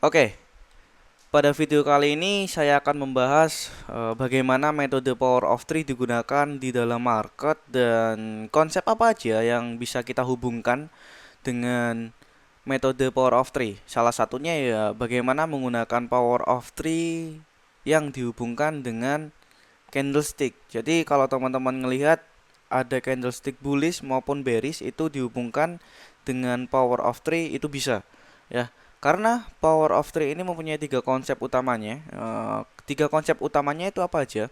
Oke, pada video kali ini saya akan membahas bagaimana metode power of three digunakan di dalam market dan konsep apa aja yang bisa kita hubungkan dengan metode power of three. Salah satunya ya bagaimana menggunakan power of three yang dihubungkan dengan candlestick. Jadi kalau teman-teman melihat ada candlestick bullish maupun bearish itu dihubungkan dengan power of three itu bisa ya. Karena power of three ini mempunyai tiga konsep utamanya. Tiga konsep utamanya itu apa aja?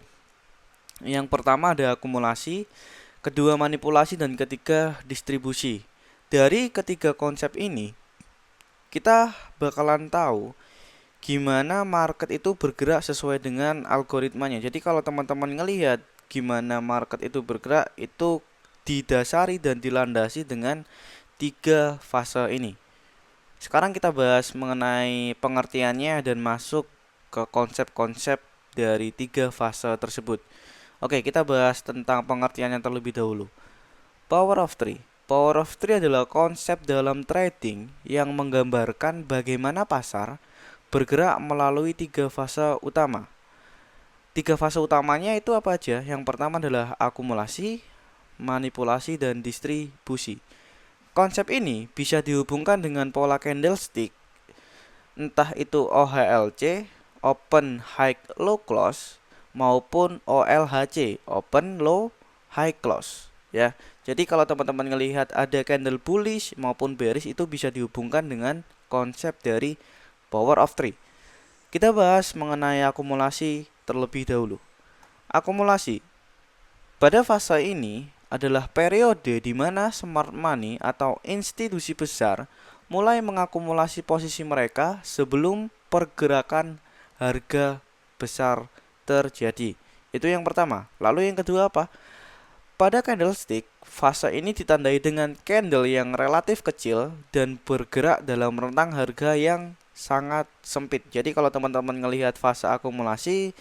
Yang pertama ada akumulasi, kedua manipulasi, dan ketiga distribusi. Dari ketiga konsep ini kita bakalan tahu gimana market itu bergerak sesuai dengan algoritmanya. Jadi kalau teman-teman ngelihat gimana market itu bergerak itu didasari dan dilandasi dengan tiga fase ini. Sekarang kita bahas mengenai pengertiannya dan masuk ke konsep-konsep dari tiga fase tersebut. Oke, kita bahas tentang pengertiannya terlebih dahulu. Power of three. Power of three adalah konsep dalam trading yang menggambarkan bagaimana pasar bergerak melalui tiga fase utama. Tiga fase utamanya itu apa aja? Yang pertama adalah akumulasi, manipulasi, dan distribusi. Konsep ini bisa dihubungkan dengan pola candlestick, entah itu OHLC, Open High Low Close, maupun OLHC, Open Low High Close. Ya, jadi kalau teman-teman melihat ada candle bullish maupun bearish itu bisa dihubungkan dengan konsep dari power of three. Kita bahas mengenai akumulasi terlebih dahulu. Akumulasi pada fase ini adalah periode di mana smart money atau institusi besar mulai mengakumulasi posisi mereka sebelum pergerakan harga besar terjadi. Itu yang pertama. Lalu yang kedua apa? Pada candlestick, fase ini ditandai dengan candle yang relatif kecil dan bergerak dalam rentang harga yang sangat sempit. Jadi kalau teman-teman melihat fase akumulasi,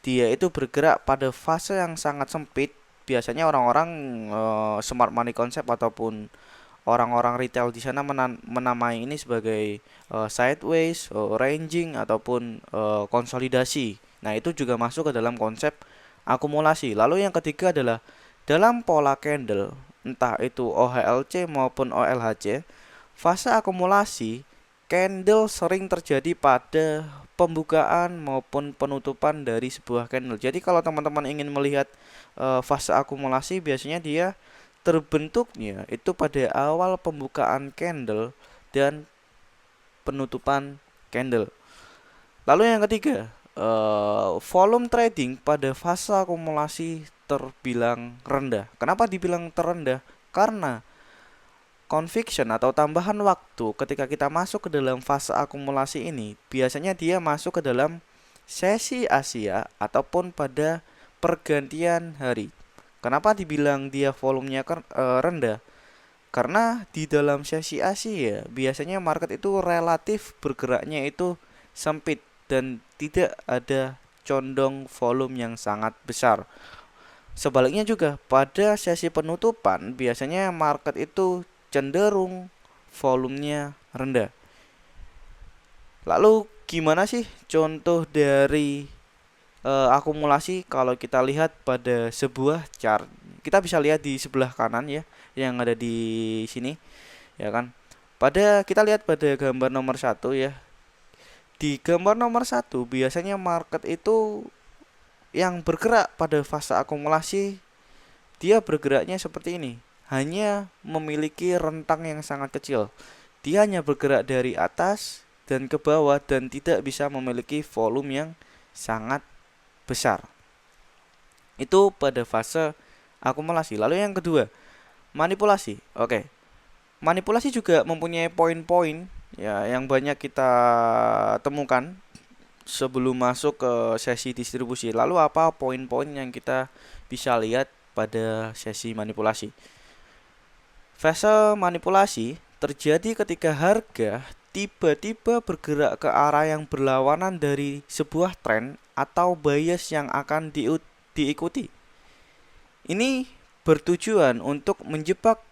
dia itu bergerak pada fase yang sangat sempit. Biasanya orang-orang smart money concept ataupun orang-orang retail di sana menamai ini sebagai sideways, ranging ataupun konsolidasi. Nah, itu juga masuk ke dalam konsep akumulasi. Lalu yang ketiga adalah dalam pola candle, entah itu OHLC maupun OLHC, fase akumulasi candle sering terjadi pada pembukaan maupun penutupan dari sebuah candle. Jadi kalau teman-teman ingin melihat fase akumulasi, biasanya dia terbentuknya itu pada awal pembukaan candle dan penutupan candle. Lalu yang ketiga, volume trading pada fase akumulasi terbilang rendah. Kenapa dibilang terendah? Karena conviction atau tambahan waktu ketika kita masuk ke dalam fase akumulasi ini biasanya dia masuk ke dalam sesi Asia ataupun pada pergantian hari. Kenapa dibilang dia volumenya rendah? Karena di dalam sesi Asia biasanya market itu relatif bergeraknya itu sempit dan tidak ada condong volume yang sangat besar. Sebaliknya juga pada sesi penutupan biasanya market itu cenderung volumenya rendah. Lalu gimana sih contoh dari akumulasi kalau kita lihat pada sebuah chart? Kita bisa lihat di sebelah kanan ya yang ada di sini ya kan. Pada kita lihat pada gambar nomor satu ya. Di gambar nomor satu biasanya market itu yang bergerak pada fase akumulasi dia bergeraknya seperti ini, hanya memiliki rentang yang sangat kecil. Dia hanya bergerak dari atas dan ke bawah dan tidak bisa memiliki volume yang sangat besar. Itu pada fase akumulasi. Lalu yang kedua, manipulasi. Oke. Manipulasi juga mempunyai poin-poin ya yang banyak kita temukan sebelum masuk ke sesi distribusi. Lalu apa poin-poin yang kita bisa lihat pada sesi manipulasi? Fase manipulasi terjadi ketika harga tiba-tiba bergerak ke arah yang berlawanan dari sebuah tren atau bias yang akan diikuti. Ini bertujuan untuk menjebak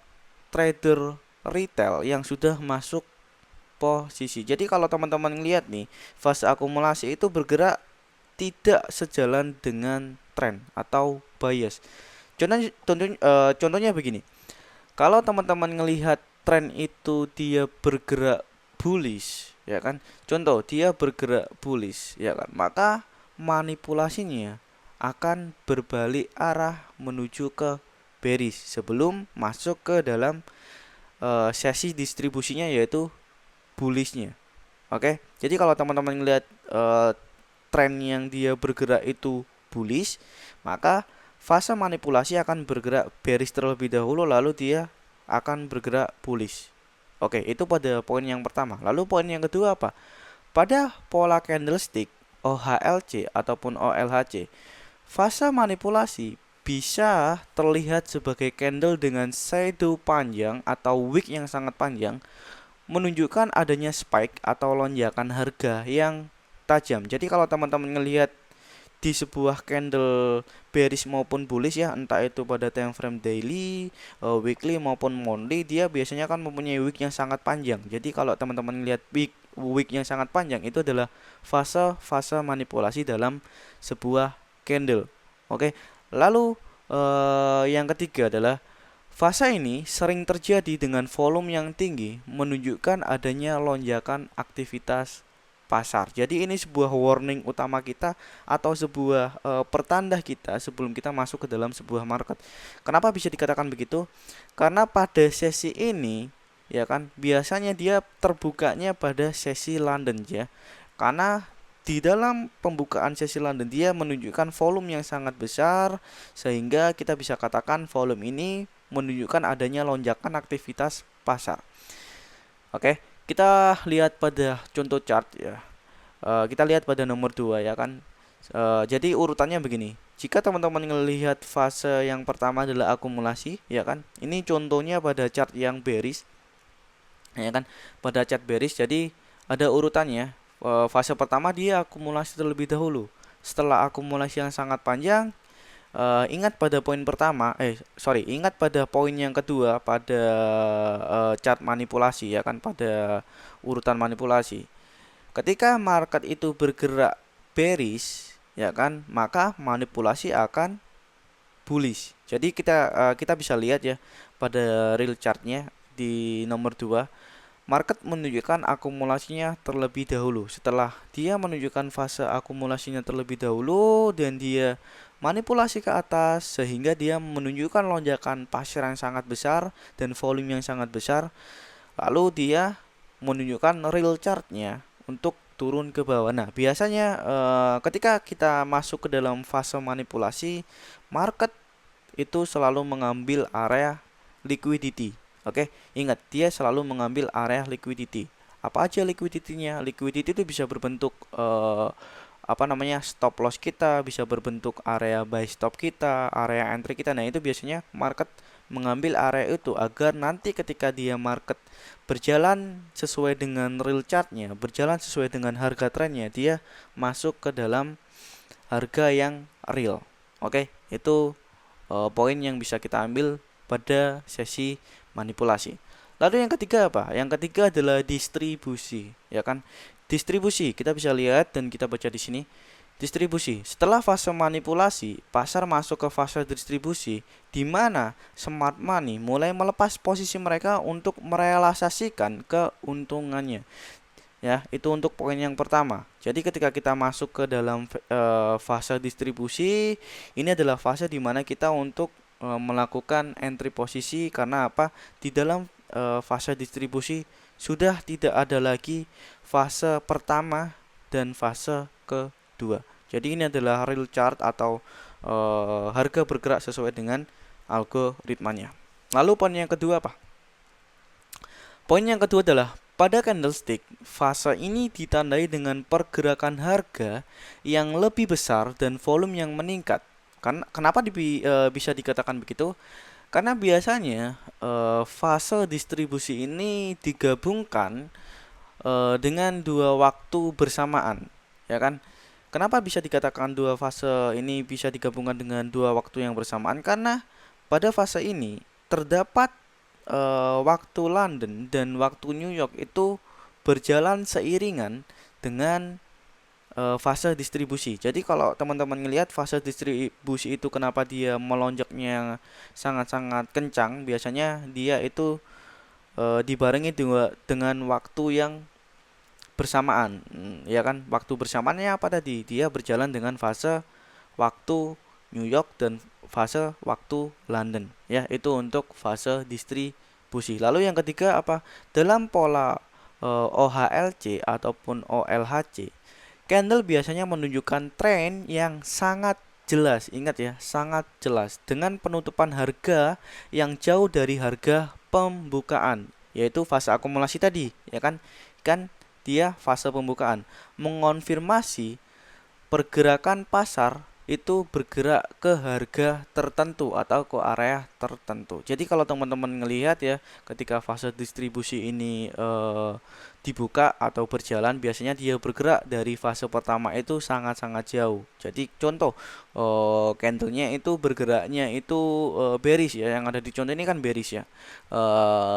trader retail yang sudah masuk posisi. Jadi kalau teman-teman lihat nih, fase akumulasi itu bergerak tidak sejalan dengan tren atau bias. Contohnya begini. Kalau teman-teman ngelihat tren itu dia bergerak bullish, ya kan? Contoh, dia bergerak bullish, ya kan? Maka manipulasinya akan berbalik arah menuju ke bearish sebelum masuk ke dalam sesi distribusinya yaitu bullishnya. Oke. Jadi kalau teman-teman ngelihat tren yang dia bergerak itu bullish, maka fase manipulasi akan bergerak bearish terlebih dahulu lalu dia akan bergerak bullish. Oke, itu pada poin yang pertama. Lalu poin yang kedua apa? Pada pola candlestick OHLC ataupun OLHC, fase manipulasi bisa terlihat sebagai candle dengan shadow panjang atau wick yang sangat panjang, menunjukkan adanya spike atau lonjakan harga yang tajam. Jadi kalau teman-teman ngelihat di sebuah candle bearish maupun bullish ya, entah itu pada time frame daily, weekly maupun monthly, dia biasanya kan mempunyai wick yang sangat panjang. Jadi kalau teman-teman lihat wick yang sangat panjang, itu adalah fase manipulasi dalam sebuah candle. Oke. Lalu yang ketiga adalah fase ini sering terjadi dengan volume yang tinggi, menunjukkan adanya lonjakan aktivitas pasar. Jadi ini sebuah warning utama kita atau sebuah pertanda kita sebelum kita masuk ke dalam sebuah market. Kenapa bisa dikatakan begitu? Karena pada sesi ini ya kan biasanya dia terbukanya pada sesi London ya. Karena di dalam pembukaan sesi London dia menunjukkan volume yang sangat besar sehingga kita bisa katakan volume ini menunjukkan adanya lonjakan aktivitas pasar. Oke, kita lihat pada contoh chart ya. Kita lihat pada nomor 2 ya kan. Jadi urutannya begini. Jika teman-teman melihat fase yang pertama adalah akumulasi ya kan. Ini contohnya pada chart yang bearish. Ya kan? Pada chart bearish jadi ada urutannya. Fase pertama dia akumulasi terlebih dahulu. Setelah akumulasi yang sangat panjang, ingat pada poin pertama, ingat pada poin yang kedua pada chart manipulasi ya kan, pada urutan manipulasi. Ketika market itu bergerak bearish, ya kan, maka manipulasi akan bullish. Jadi kita bisa lihat ya pada real chartnya di nomor 2. Market menunjukkan akumulasinya terlebih dahulu. Setelah dia menunjukkan fase akumulasinya terlebih dahulu dan dia manipulasi ke atas sehingga dia menunjukkan lonjakan pasar yang sangat besar dan volume yang sangat besar. Lalu dia menunjukkan real chartnya untuk turun ke bawah. Nah, biasanya ketika kita masuk ke dalam fase manipulasi, market itu selalu mengambil area liquidity. Oke, ingat dia selalu mengambil area liquidity. Apa aja liquidity-nya? Liquidity itu bisa berbentuk stop loss kita, bisa berbentuk area buy stop kita, area entry kita. Nah, itu biasanya market mengambil area itu agar nanti ketika dia market berjalan sesuai dengan real chartnya, berjalan sesuai dengan harga trennya, dia masuk ke dalam harga yang real. Oke, itu poin yang bisa kita ambil pada sesi manipulasi. Lalu yang ketiga apa? Yang ketiga adalah distribusi, ya kan? Distribusi kita bisa lihat dan kita baca di sini. Distribusi. Setelah fase manipulasi, pasar masuk ke fase distribusi di mana smart money mulai melepas posisi mereka untuk merealisasikan keuntungannya. Ya, itu untuk poin yang pertama. Jadi ketika kita masuk ke dalam fase distribusi, ini adalah fase di mana kita untuk melakukan entry posisi karena apa? Di dalam fase distribusi sudah tidak ada lagi fase pertama dan fase kedua. Jadi ini adalah real chart atau harga bergerak sesuai dengan algoritmanya. Lalu poin yang kedua apa? Poin yang kedua adalah pada candlestick, fase ini ditandai dengan pergerakan harga yang lebih besar dan volume yang meningkat. Kenapa bisa dikatakan begitu? Karena biasanya fase distribusi ini digabungkan dengan dua waktu bersamaan, ya kan? Kenapa bisa dikatakan dua fase ini bisa digabungkan dengan dua waktu yang bersamaan? Karena pada fase ini terdapat waktu London dan waktu New York itu berjalan seiringan dengan fase distribusi. Jadi kalau teman-teman ngelihat fase distribusi itu kenapa dia melonjaknya sangat-sangat kencang, biasanya dia itu dibarengi dengan waktu yang bersamaan. Ya kan, waktu bersamaannya apa tadi? Dia berjalan dengan fase waktu New York dan fase waktu London. Ya, itu untuk fase distribusi. Lalu yang ketiga apa? Dalam pola OHLC ataupun OLHC, candle biasanya menunjukkan tren yang sangat jelas. Ingat ya, sangat jelas dengan penutupan harga yang jauh dari harga pembukaan, yaitu fase akumulasi tadi, ya kan? Kan dia fase pembukaan mengonfirmasi pergerakan pasar itu bergerak ke harga tertentu atau ke area tertentu. Jadi kalau teman-teman ngelihat ya, ketika fase distribusi ini dibuka atau berjalan, biasanya dia bergerak dari fase pertama itu sangat-sangat jauh. Jadi contoh candlenya itu bergeraknya itu bearish ya, yang ada di contoh ini kan bearish ya.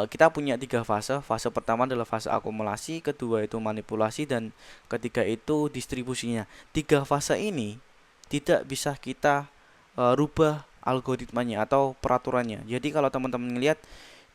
Kita punya tiga fase. Fase pertama adalah fase akumulasi, kedua itu manipulasi, dan ketiga itu distribusinya. Tiga fase ini tidak bisa kita rubah algoritmanya atau peraturannya. Jadi kalau teman-teman melihat,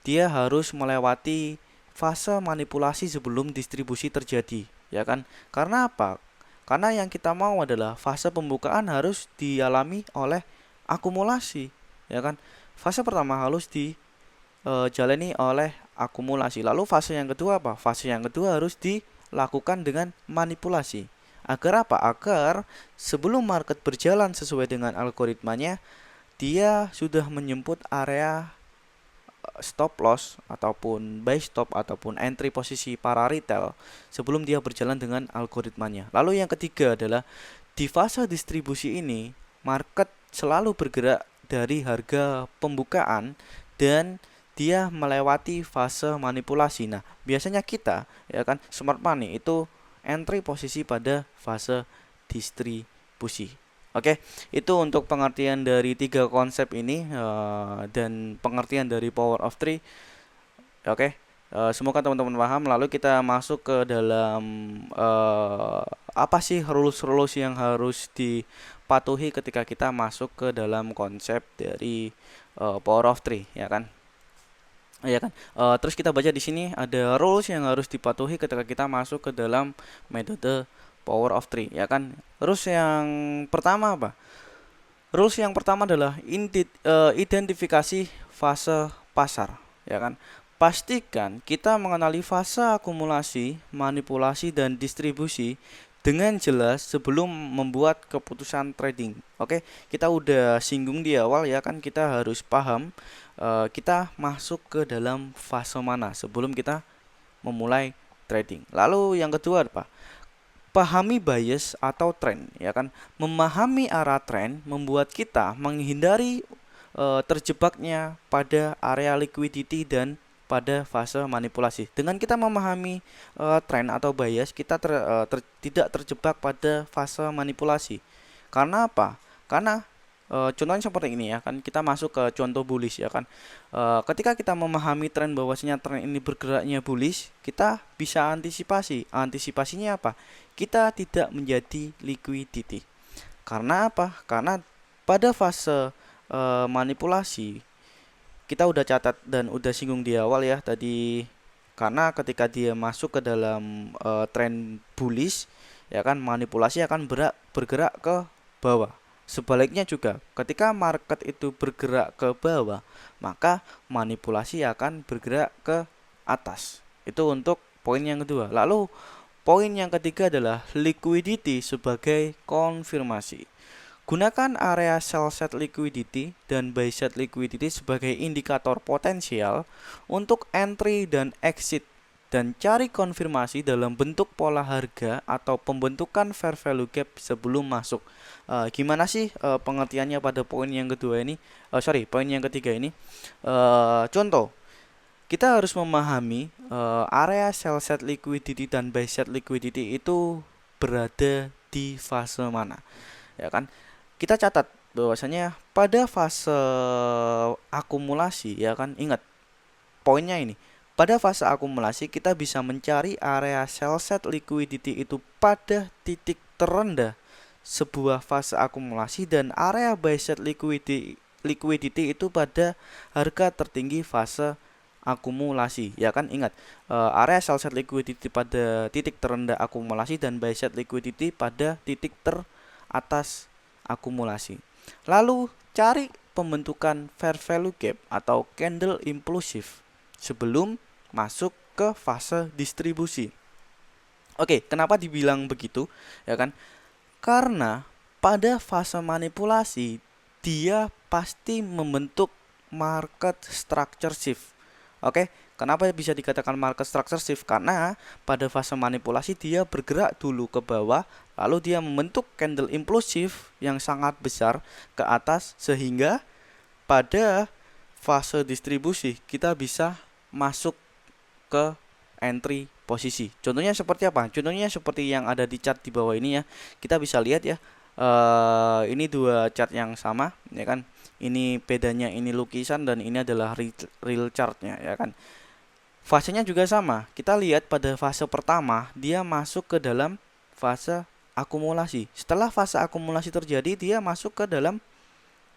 dia harus melewati fase manipulasi sebelum distribusi terjadi, ya kan? Karena apa? Karena yang kita mau adalah fase pembukaan harus dialami oleh akumulasi, ya kan? Fase pertama harus dijalani oleh akumulasi. Lalu fase yang kedua apa? Fase yang kedua harus dilakukan dengan manipulasi. Agar apa? Agar sebelum market berjalan sesuai dengan algoritmanya, dia sudah menjemput area stop loss ataupun buy stop ataupun entry posisi para retail sebelum dia berjalan dengan algoritmanya. Lalu yang ketiga adalah di fase distribusi ini, market selalu bergerak dari harga pembukaan dan dia melewati fase manipulasi. Nah, biasanya kita ya kan smart money itu entry posisi pada fase distribusi. Oke, itu untuk pengertian dari tiga konsep ini dan pengertian dari Power of Three. Oke, semoga teman-teman paham. Lalu kita masuk ke dalam apa sih rules-rules yang harus dipatuhi ketika kita masuk ke dalam konsep dari Power of Three, ya kan? Ya kan. Terus kita baca di sini ada rules yang harus dipatuhi ketika kita masuk ke dalam metode Power of Three, ya kan. Rules yang pertama apa? Rules yang pertama adalah identifikasi fase pasar, ya kan. Pastikan kita mengenali fase akumulasi, manipulasi, dan distribusi dengan jelas sebelum membuat keputusan trading. Oke, kita udah singgung di awal ya kan, kita harus paham kita masuk ke dalam fase mana sebelum kita memulai trading. Lalu yang kedua apa? Pahami bias atau tren, ya kan. Memahami arah tren membuat kita menghindari terjebaknya pada area liquidity dan pada fase manipulasi. Dengan kita memahami tren atau bias, kita tidak terjebak pada fase manipulasi. Karena apa? Karena contohnya seperti ini ya kan, kita masuk ke contoh bullish ya kan. Ketika kita memahami tren bahwasanya tren ini bergeraknya bullish, kita bisa antisipasi. Antisipasinya apa? Kita tidak menjadi liquidity. Karena apa? Karena pada fase manipulasi kita udah catat dan udah singgung di awal ya tadi, karena ketika dia masuk ke dalam tren bullish ya kan, manipulasi akan bergerak ke bawah. Sebaliknya juga, ketika market itu bergerak ke bawah, maka manipulasi akan bergerak ke atas. Itu untuk poin yang kedua. Lalu, poin yang ketiga adalah liquidity sebagai konfirmasi. Gunakan area sell set liquidity dan buy set liquidity sebagai indikator potensial untuk entry dan exit, dan cari konfirmasi dalam bentuk pola harga atau pembentukan fair value gap sebelum masuk. Gimana sih pengertiannya pada poin yang kedua ini? Poin yang ketiga ini. Contoh, kita harus memahami area sell set liquidity dan buy set liquidity itu berada di fase mana, ya kan? Kita catat bahwasanya pada fase akumulasi, ya kan, ingat poinnya ini. pada fase akumulasi kita bisa mencari area sell set liquidity itu pada titik terendah sebuah fase akumulasi dan area buy set liquidity itu pada harga tertinggi fase akumulasi, ya kan. Ingat, area sell set liquidity pada titik terendah akumulasi dan buy set liquidity pada titik teratas akumulasi. Lalu cari pembentukan fair value gap atau candle impulsif sebelum masuk ke fase distribusi. Oke, kenapa dibilang begitu? Ya kan? Karena pada fase manipulasi dia pasti membentuk market structure shift. Oke, kenapa bisa dikatakan market structure shift? Karena pada fase manipulasi dia bergerak dulu ke bawah, lalu dia membentuk candle impulsif yang sangat besar ke atas sehingga pada fase distribusi kita bisa masuk ke entry posisi. Contohnya seperti apa? Contohnya seperti yang ada di chart di bawah ini ya. Kita bisa lihat ya. Ini dua chart yang sama, ya kan? Ini bedanya ini lukisan dan ini adalah real chartnya, ya kan? Fasenya juga sama. Kita lihat pada fase pertama dia masuk ke dalam fase akumulasi. Setelah fase akumulasi terjadi, dia masuk ke dalam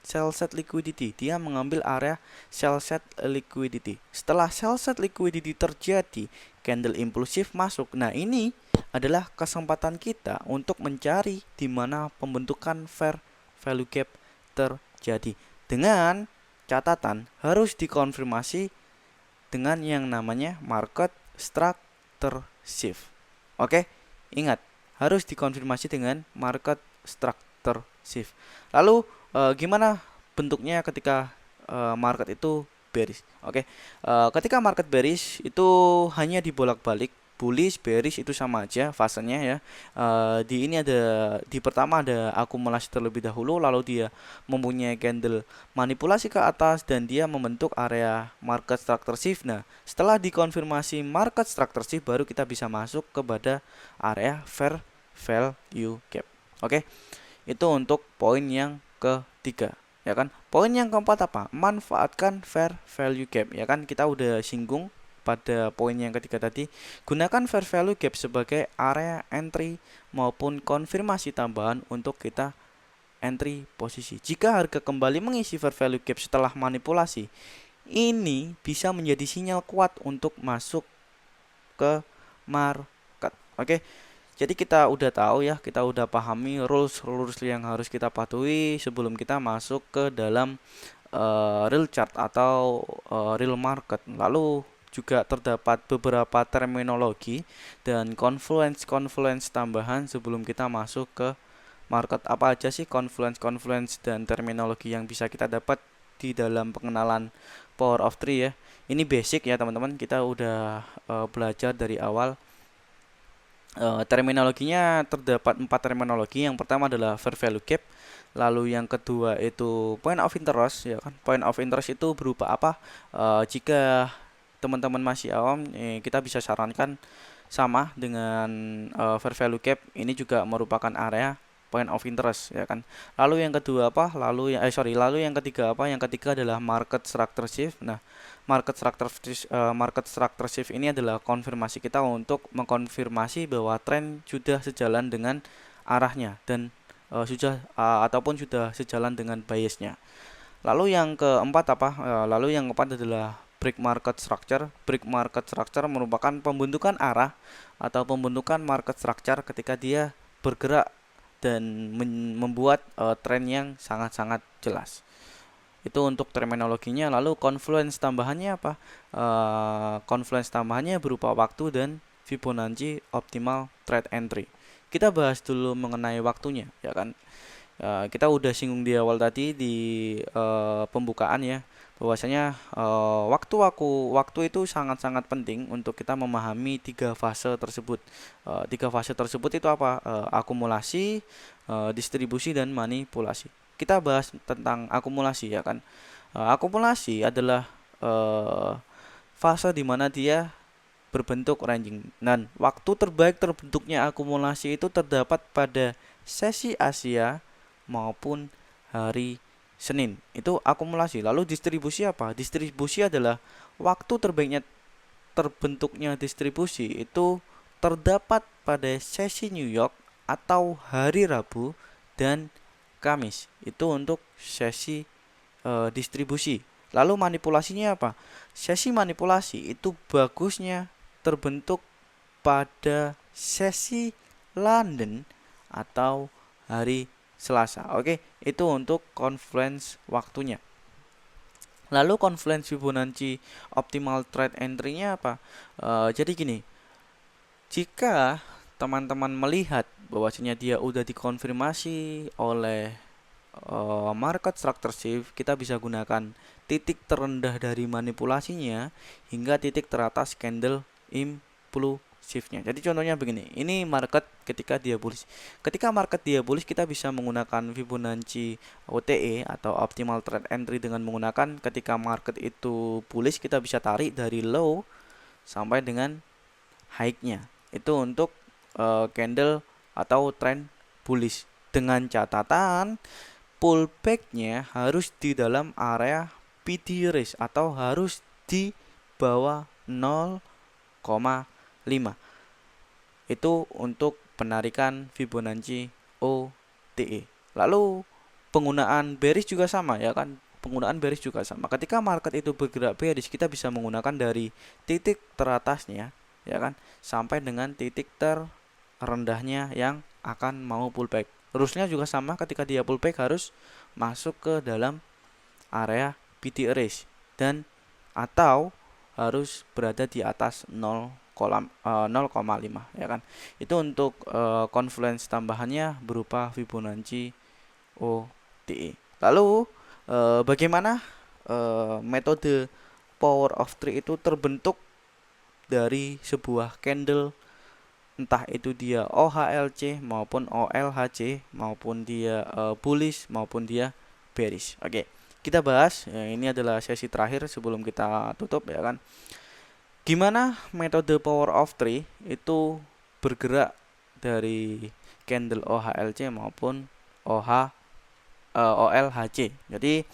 sell set liquidity. Dia mengambil area sell set liquidity. Setelah sell set liquidity terjadi, candle impulsif masuk. Nah, ini adalah kesempatan kita untuk mencari di mana pembentukan fair value gap terjadi. Dengan catatan harus dikonfirmasi dengan yang namanya market structure shift. Oke, ingat harus dikonfirmasi dengan market structure shift. Lalu gimana bentuknya ketika market itu bearish? Oke, ketika market bearish itu hanya dibolak-balik, bullish, bearish itu sama aja fasenya ya. Di ini di pertama ada akumulasi terlebih dahulu, lalu dia mempunyai candle manipulasi ke atas dan dia membentuk area market structure shift. Nah, setelah dikonfirmasi market structure shift baru kita bisa masuk kepada area fair value gap. Oke, itu untuk poin yang ketiga, ya kan. Poin yang keempat apa? Manfaatkan fair value gap, ya kan. Kita udah singgung pada poin yang ketiga tadi. Gunakan fair value gap sebagai area entry maupun konfirmasi tambahan untuk kita entry posisi. Jika harga kembali mengisi fair value gap setelah manipulasi, ini bisa menjadi sinyal kuat untuk masuk ke market. Oke. Jadi kita udah tahu ya, kita udah pahami rules yang harus kita patuhi sebelum kita masuk ke dalam real chart atau real market. Lalu juga terdapat beberapa terminologi dan confluence tambahan sebelum kita masuk ke market. Apa aja sih confluence dan terminologi yang bisa kita dapat di dalam pengenalan Power of Three ya. Ini basic ya teman-teman, kita udah belajar dari awal. Terminologinya terdapat 4 terminologi. Yang pertama adalah fair value gap, lalu yang kedua itu point of interest, ya kan. Point of interest itu berupa apa? Jika teman-teman masih awam, kita bisa sarankan sama dengan fair value gap. Ini juga merupakan area point of interest, ya kan. Lalu yang kedua apa? Lalu yang ketiga apa? Yang ketiga adalah market structure shift. Nah, market structure shift ini adalah konfirmasi kita untuk mengkonfirmasi bahwa tren sudah sejalan dengan arahnya dan ataupun sudah sejalan dengan biasnya. Lalu yang keempat apa? Lalu yang keempat adalah break market structure. Break market structure merupakan pembentukan arah atau pembentukan market structure ketika dia bergerak dan membuat tren yang sangat-sangat jelas. Itu untuk terminologinya. Lalu confluence tambahannya apa? Confluence tambahannya berupa waktu dan Fibonacci optimal trade entry. Kita bahas dulu mengenai waktunya, ya kan. Kita udah singgung di awal tadi di pembukaan ya, bahwasanya waktu itu sangat-sangat penting untuk kita memahami 3 fase tersebut. 3 fase tersebut itu apa? Akumulasi, distribusi dan manipulasi. Kita bahas tentang akumulasi, ya kan. Akumulasi adalah fase di mana dia berbentuk ranging. Dan waktu terbaik terbentuknya akumulasi itu terdapat pada sesi Asia maupun hari Senin. Itu akumulasi. Lalu distribusi apa? Distribusi adalah waktu terbaiknya terbentuknya distribusi itu terdapat pada sesi New York atau hari Rabu dan Kamis. Itu untuk sesi distribusi. Lalu manipulasinya apa? Sesi manipulasi itu bagusnya terbentuk pada sesi London atau hari Selasa. Oke, itu untuk confluence waktunya. Lalu confluence Fibonacci optimal trade entry-nya apa? Jadi gini, jika teman-teman melihat bahwasanya dia udah dikonfirmasi oleh market structure shift, kita bisa gunakan titik terendah dari manipulasinya hingga titik teratas candle impulsifnya. Jadi contohnya begini, ini market ketika dia bullish. Ketika market dia bullish, kita bisa menggunakan Fibonacci OTE atau optimal trade entry dengan menggunakan ketika market itu bullish, kita bisa tarik dari low sampai dengan high-nya. Itu untuk candle atau trend bullish, dengan catatan pullback-nya harus di dalam area PD range atau harus di bawah 0,5. Itu untuk penarikan Fibonacci OTE. Lalu penggunaan bearish juga sama ya kan. Penggunaan bearish juga sama. Ketika market itu bergerak bearish, kita bisa menggunakan dari titik teratasnya ya kan sampai dengan titik terendahnya yang akan mau pullback. Rulesnya juga sama, ketika dia pullback harus masuk ke dalam area PD range dan atau harus berada di atas 0,5 ya kan. Itu untuk confluence tambahannya berupa Fibonacci OTE. Lalu bagaimana metode power of 3 itu terbentuk dari sebuah candle, entah itu dia OHLC maupun OLHC maupun dia bullish maupun dia bearish. Oke, kita bahas ini adalah sesi terakhir sebelum kita tutup ya kan. Gimana metode power of 3 itu bergerak dari candle OHLC maupun OLHC. Jadi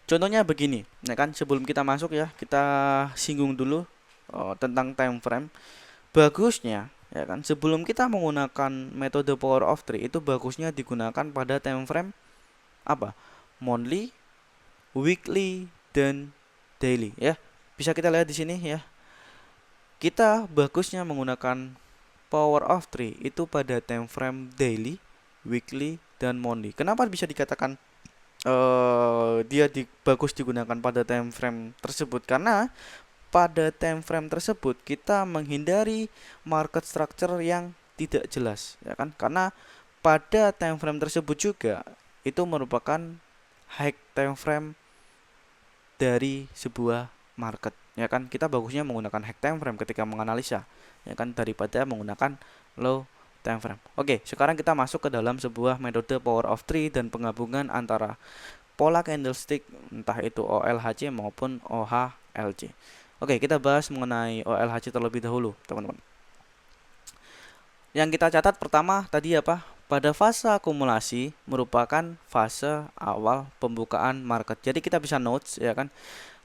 contohnya begini, ya kan, sebelum kita masuk ya, kita singgung dulu tentang time frame. Bagusnya ya kan, sebelum kita menggunakan metode power of 3 itu bagusnya digunakan pada time frame apa? Monthly, weekly, dan daily ya. Bisa kita lihat di sini ya. Kita bagusnya menggunakan power of 3 itu pada time frame daily, weekly, dan monthly. Kenapa bisa dikatakan dia bagus digunakan pada time frame tersebut? Karena pada time frame tersebut kita menghindari market structure yang tidak jelas ya kan, karena pada time frame tersebut juga itu merupakan high time frame dari sebuah market ya kan. Kita bagusnya menggunakan high time frame ketika menganalisa ya kan daripada menggunakan low time frame. Oke, sekarang kita masuk ke dalam sebuah metode power of 3 dan penggabungan antara pola candlestick entah itu OLHC maupun OHLC. Oke, kita bahas mengenai OLHC terlebih dahulu, teman-teman. Yang kita catat pertama tadi apa? Pada fase akumulasi merupakan fase awal pembukaan market. Jadi kita bisa notes ya kan.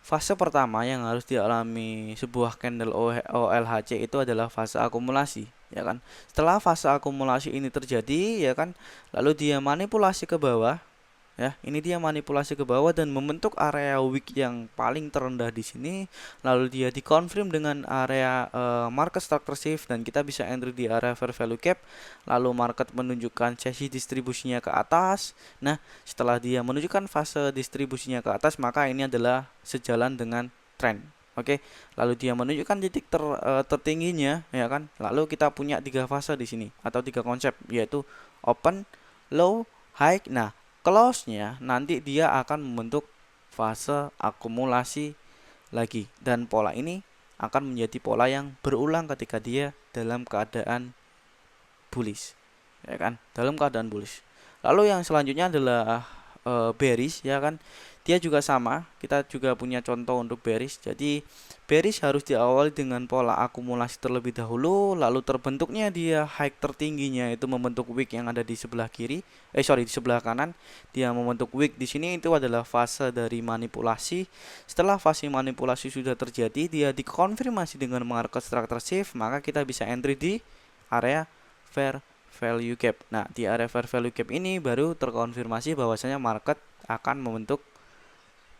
Fase pertama yang harus dialami sebuah candle OLHC itu adalah fase akumulasi, ya kan. Setelah fase akumulasi ini terjadi, ya kan, lalu dia manipulasi ke bawah. Ya, ini dia manipulasi ke bawah dan membentuk area wick yang paling terendah di sini. Lalu dia dikonfirm dengan area market structure shift dan kita bisa entry di area fair value cap. Lalu market menunjukkan sesi distribusinya ke atas. Nah, setelah dia menunjukkan fase distribusinya ke atas, maka ini adalah sejalan dengan trend. Oke, lalu dia menunjukkan titik tertingginya, ya kan. Lalu kita punya 3 fase di sini atau 3 konsep, yaitu open, low, high. Nah, close-nya nanti dia akan membentuk fase akumulasi lagi dan pola ini akan menjadi pola yang berulang ketika dia dalam keadaan bullish, ya kan, dalam keadaan bullish. Lalu yang selanjutnya adalah bearish, ya kan. Dia juga sama, kita juga punya contoh untuk bearish. Jadi bearish harus diawali dengan pola akumulasi terlebih dahulu, lalu terbentuknya dia high tertingginya itu membentuk wick yang ada di sebelah kiri, di sebelah kanan. Dia membentuk wick di sini, itu adalah fase dari manipulasi. Setelah fase manipulasi sudah terjadi, dia dikonfirmasi dengan market structure shift, maka kita bisa entry di area fair value gap. Nah, di area fair value gap ini baru terkonfirmasi bahwasanya market akan membentuk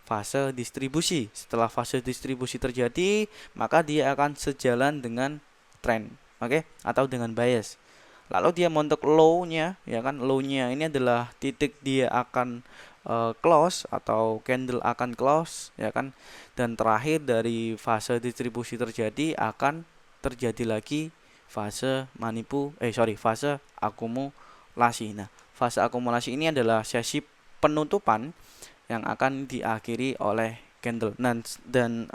fase distribusi. Setelah fase distribusi terjadi, maka dia akan sejalan dengan trend, oke, atau dengan bias. Lalu dia montok low-nya, ya kan, low-nya ini adalah titik dia akan close atau candle akan close, ya kan. Dan terakhir dari fase distribusi terjadi akan terjadi lagi fase fase akumulasi. Nah, fase akumulasi ini adalah sesi penutupan yang akan diakhiri oleh candle. Dan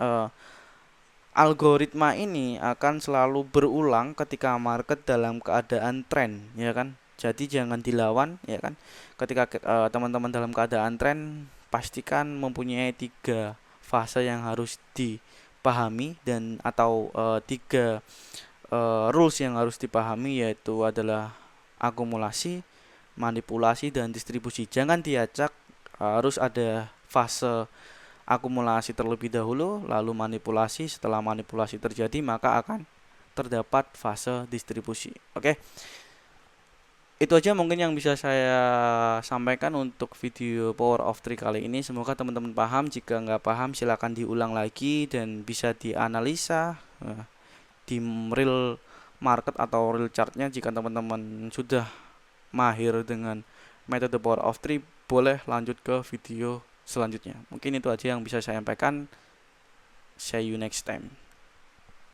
algoritma ini akan selalu berulang ketika market dalam keadaan trend, ya kan. Jadi jangan dilawan, ya kan. Ketika teman-teman dalam keadaan trend, pastikan mempunyai 3 fase yang harus dipahami dan atau 3 rules yang harus dipahami, yaitu adalah akumulasi, manipulasi, dan distribusi. Jangan diacak, harus ada fase akumulasi terlebih dahulu, lalu manipulasi. Setelah manipulasi terjadi, maka akan terdapat fase distribusi. Oke, itu aja mungkin yang bisa saya sampaikan untuk video Power of 3 kali ini. Semoga teman-teman paham. Jika nggak paham, silakan diulang lagi dan bisa dianalisa di real market atau real chartnya. Jika teman-teman sudah mahir dengan metode Power of 3, boleh lanjut ke video selanjutnya. Mungkin itu aja yang bisa saya sampaikan. See you next time.